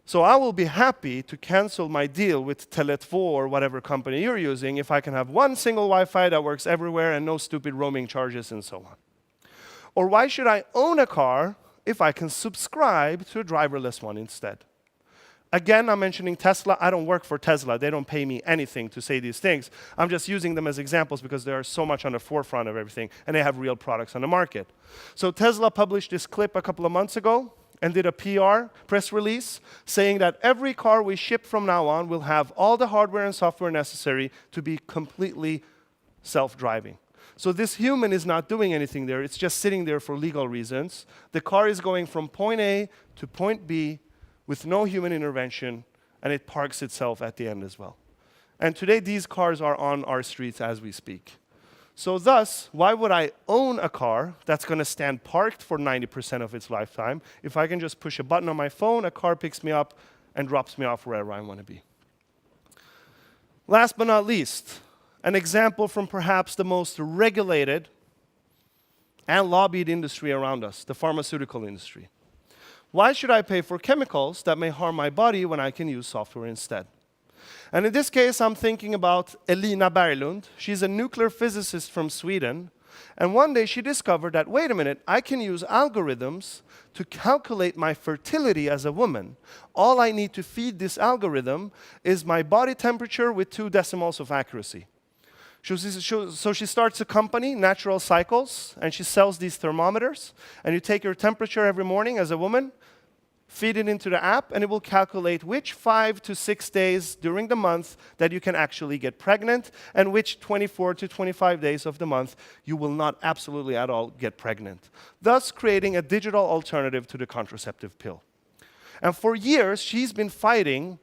So I will be happy to cancel my deal with Tele2 or whatever company you're using if I can have one single Wi-Fi that works everywhere and no stupid roaming charges and so on. Or why should I own a car if I can subscribe to a driverless one instead? Again, I'm mentioning Tesla. I don't work for Tesla. They don't pay me anything to say these things. I'm just using them as examples because they are so much on the forefront of everything, and they have real products on the market. So Tesla published this clip a couple of months ago and did a PR press release saying that every car we ship from now on will have all the hardware and software necessary to be completely self-driving. So this human is not doing anything there. It's just sitting there for legal reasons. The car is going from point A to point B with no human intervention, and it parks itself at the end as well. And today, these cars are on our streets as we speak. So thus, why would I own a car that's going to stand parked for 90% of its lifetime if I can just push a button on my phone, a car picks me up and drops me off wherever I want to be? Last but not least, an example from perhaps the most regulated and lobbied industry around us, the pharmaceutical industry. Why should I pay for chemicals that may harm my body when I can use software instead? And in this case, I'm thinking about Elina Berglund. She's a nuclear physicist from Sweden. And one day she discovered that, wait a minute, I can use algorithms to calculate my fertility as a woman. All I need to feed this algorithm is my body temperature with 2 decimals of accuracy. So she starts a company, Natural Cycles, and she sells these thermometers. And you take your temperature every morning as a woman, feed it into the app, and it will calculate which 5 to 6 days during the month that you can actually get pregnant, and which 24 to 25 days of the month you will not absolutely at all get pregnant, thus creating a digital alternative to the contraceptive pill. And for years, she's been fighting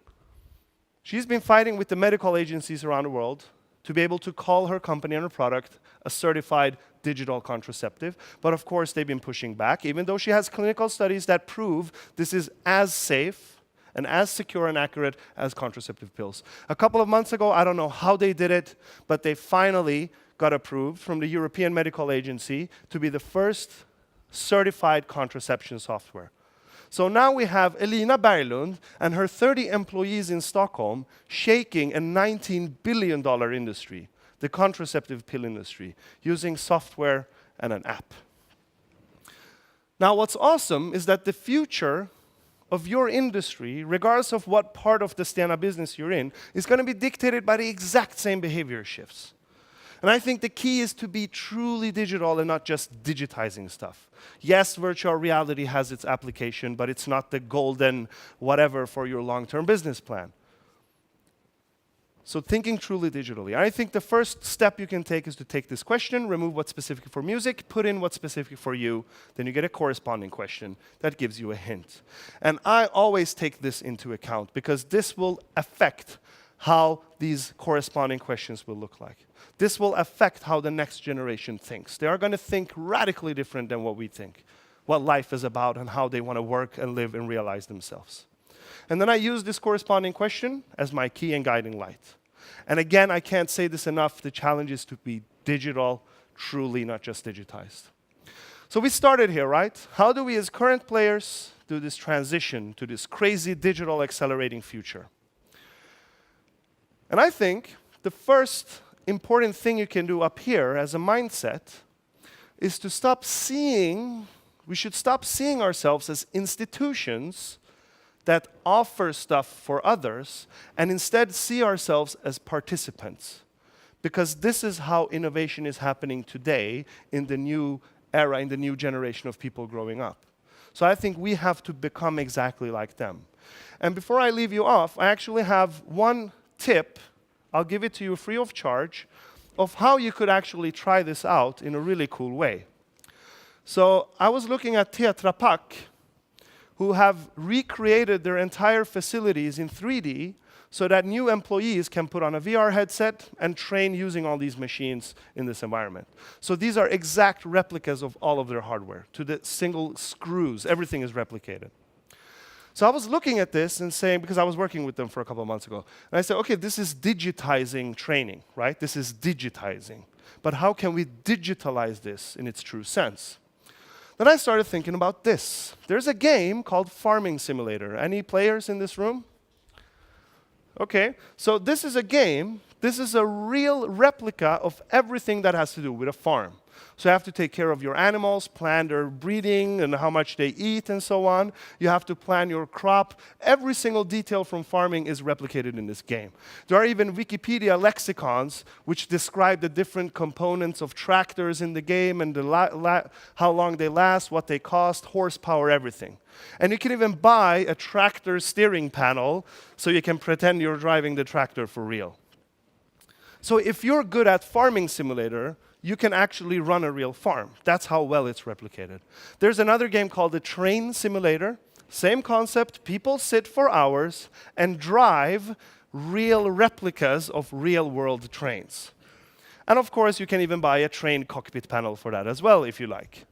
with the medical agencies around the world to be able to call her company and her product a certified digital contraceptive. But of course, they've been pushing back, even though she has clinical studies that prove this is as safe and as secure and accurate as contraceptive pills. A couple of months ago, I don't know how they did it, but they finally got approved from the European Medical Agency to be the first certified contraception software. So now we have Elina Berglund and her 30 employees in Stockholm shaking a $19 billion industry, the contraceptive pill industry, using software and an app. Now what's awesome is that the future of your industry, regardless of what part of the Stena business you're in, is going to be dictated by the exact same behavior shifts. And I think the key is to be truly digital and not just digitizing stuff. Yes, virtual reality has its application, but it's not the golden whatever for your long-term business plan. So thinking truly digitally. I think the first step you can take is to take this question, remove what's specific for music, put in what's specific for you, then you get a corresponding question that gives you a hint. And I always take this into account because this will affect how these corresponding questions will look like. This will affect how the next generation thinks. They are going to think radically different than what we think, what life is about and how they want to work and live and realize themselves. And then I use this corresponding question as my key and guiding light. And again, I can't say this enough, the challenge is to be digital, truly, not just digitized. So we started here, right? How do we as current players do this transition to this crazy digital accelerating future? And I think the first important thing you can do up here as a mindset is to we should stop seeing ourselves as institutions that offer stuff for others and instead see ourselves as participants. Because this is how innovation is happening today in the new era, in the new generation of people growing up. So I think we have to become exactly like them. And before I leave you off, I actually have one tip. I'll give it to you free of charge of how you could actually try this out in a really cool way. So I was looking at Tetra Pak, who have recreated their entire facilities in 3D so that new employees can put on a VR headset and train using all these machines in this environment. So these are exact replicas of all of their hardware, to the single screws. Everything is replicated. So I was looking at this and saying, because I was working with them for a couple of months ago, and I said, okay, this is digitizing training, right? This is digitizing. But how can we digitalize this in its true sense? Then I started thinking about this. There's a game called Farming Simulator. Any players in this room? Okay, so this is a game. This is a real replica of everything that has to do with a farm. So you have to take care of your animals, plan their breeding and how much they eat and so on. You have to plan your crop. Every single detail from farming is replicated in this game. There are even Wikipedia lexicons which describe the different components of tractors in the game and how long they last, what they cost, horsepower, everything. And you can even buy a tractor steering panel so you can pretend you're driving the tractor for real. So if you're good at Farming Simulator, you can actually run a real farm. That's how well it's replicated. There's another game called the Train Simulator. Same concept. People sit for hours and drive real replicas of real-world trains. And of course, you can even buy a train cockpit panel for that as well, if you like.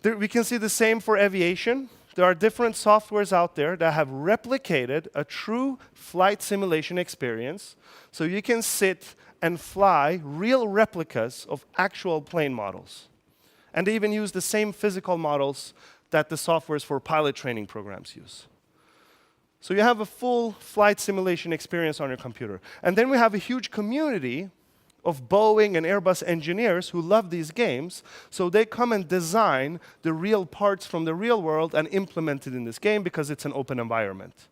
We can see the same for aviation. There are different softwares out there that have replicated a true flight simulation experience. So you can sit and fly real replicas of actual plane models. And they even use the same physical models that the softwares for pilot training programs use. So you have a full flight simulation experience on your computer. And then we have a huge community of Boeing and Airbus engineers who love these games, so they come and design the real parts from the real world and implement it in this game because it's an open environment.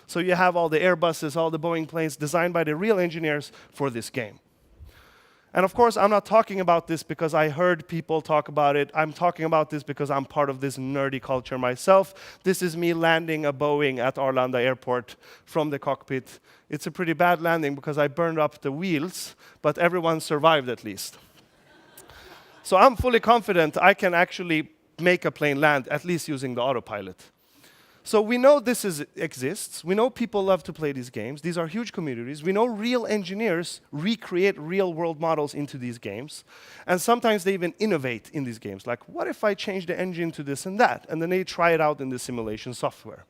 So you have all the Airbuses, all the Boeing planes designed by the real engineers for this game. And of course, I'm not talking about this because I heard people talk about it. I'm talking about this because I'm part of this nerdy culture myself. This is me landing a Boeing at Arlanda Airport from the cockpit. It's a pretty bad landing because I burned up the wheels, but everyone survived at least. So I'm fully confident I can actually make a plane land, at least using the autopilot. So we know this exists. We know people love to play these games. These are huge communities. We know real engineers recreate real-world models into these games. And sometimes they even innovate in these games. Like, what if I change the engine to this and that? And then they try it out in the simulation software.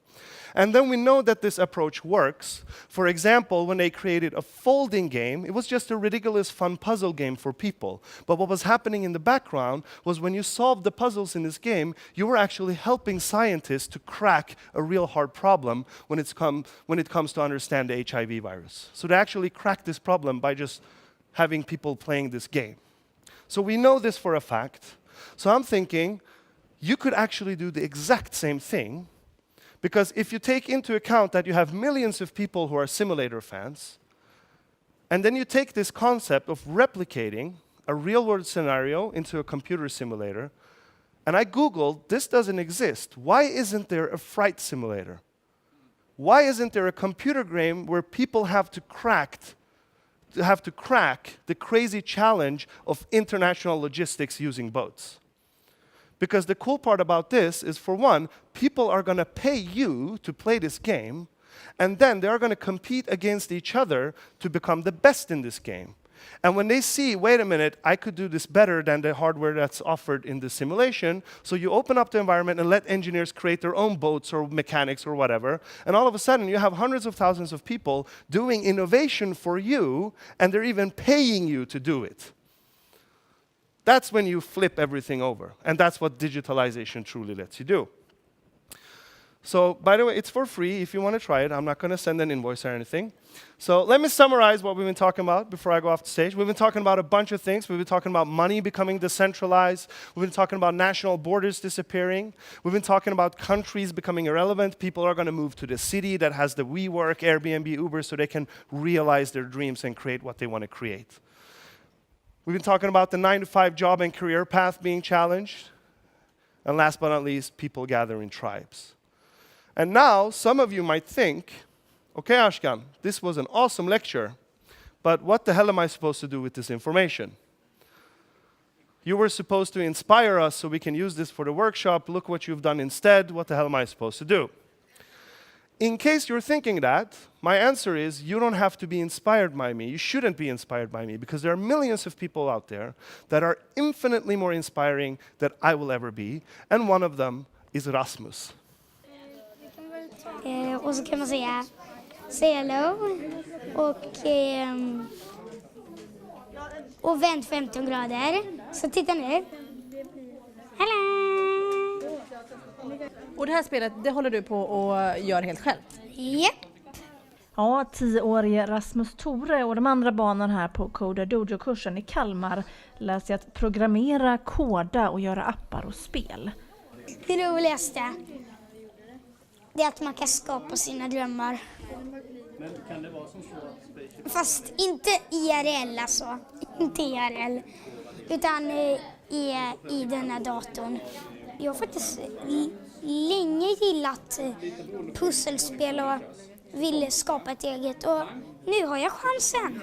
And then we know that this approach works. For example, when they created a folding game, it was just a ridiculous fun puzzle game for people. But what was happening in the background was when you solved the puzzles in this game, you were actually helping scientists to crack a real hard problem when it comes to understand the HIV virus. So they actually cracked this problem by just having people playing this game. So we know this for a fact. So I'm thinking, you could actually do the exact same thing. Because if you take into account that you have millions of people who are simulator fans, and then you take this concept of replicating a real-world scenario into a computer simulator, and I Googled, this doesn't exist. Why isn't there a flight simulator? Why isn't there a computer game where people have to crack the crazy challenge of international logistics using boats? Because the cool part about this is, for one, people are going to pay you to play this game, and then they are going to compete against each other to become the best in this game. And when they see, wait a minute, I could do this better than the hardware that's offered in the simulation, so you open up the environment and let engineers create their own boats or mechanics or whatever, and all of a sudden you have hundreds of thousands of people doing innovation for you, and they're even paying you to do it. That's when you flip everything over. And that's what digitalization truly lets you do. So, by the way, it's for free if you want to try it. I'm not going to send an invoice or anything. So let me summarize what we've been talking about before I go off the stage. We've been talking about a bunch of things. We've been talking about money becoming decentralized. We've been talking about national borders disappearing. We've been talking about countries becoming irrelevant. People are going to move to the city that has the WeWork, Airbnb, Uber, so they can realize their dreams and create what they want to create. We've been talking about the 9-to-5 job and career path being challenged. And last but not least, people gather in tribes. And now, some of you might think, okay, Ashkan, this was an awesome lecture, But what the hell am I supposed to do with this information? You were supposed to inspire us so we can use this for the workshop. Look what you've done instead. What the hell am I supposed to do? In case you're thinking that, my answer is you don't have to be inspired by me. You shouldn't be inspired by me because there are millions of people out there that are infinitely more inspiring than I will ever be. And one of them is Rasmus. Och så kan man säga say hello och vänd 15 grader. Så titta nu. Hello! Och det här spelet, det håller du på och gör helt själv? Japp. Ja, 10-årige Rasmus Tore och de andra barnen här på Coder Dojo-kursen i Kalmar lär sig att programmera, koda och göra appar och spel. Det roligaste det är att man kan skapa sina drömmar. Men kan det vara som så? Fast inte IRL alltså. Inte IRL. Utan i den här datorn. Jag har faktiskt länge gillat pusselspel och vill skapa ett eget. Och nu har jag chansen.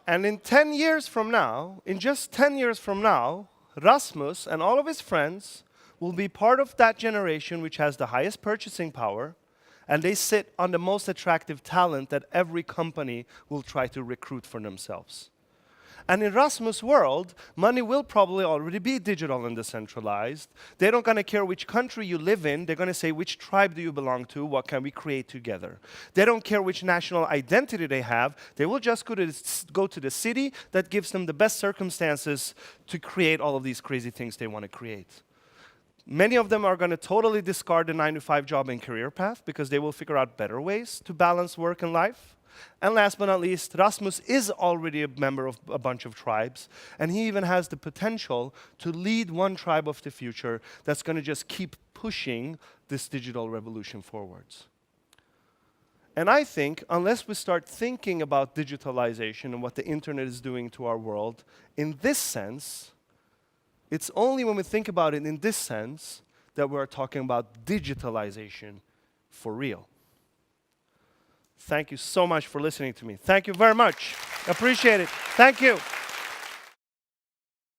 And in 10 years from now, in just 10 years from now, Rasmus and all of his friends will be part of that generation which has the highest purchasing power, and they sit on the most attractive talent that every company will try to recruit for themselves. And in Rasmus' world, money will probably already be digital and decentralized. They're not going to care which country you live in. They're going to say, which tribe do you belong to? What can we create together? They don't care which national identity they have. They will just go to the city that gives them the best circumstances to create all of these crazy things they want to create. Many of them are going to totally discard the 9-to-5 job and career path because they will figure out better ways to balance work and life. And last but not least, Rasmus is already a member of a bunch of tribes, and he even has the potential to lead one tribe of the future that's going to just keep pushing this digital revolution forwards. And I think unless we start thinking about digitalization and what the internet is doing to our world in this sense, it's only when we think about it in this sense that we're talking about digitalization for real. Thank you so much for listening to me. Thank you very much. Appreciate it. Thank you.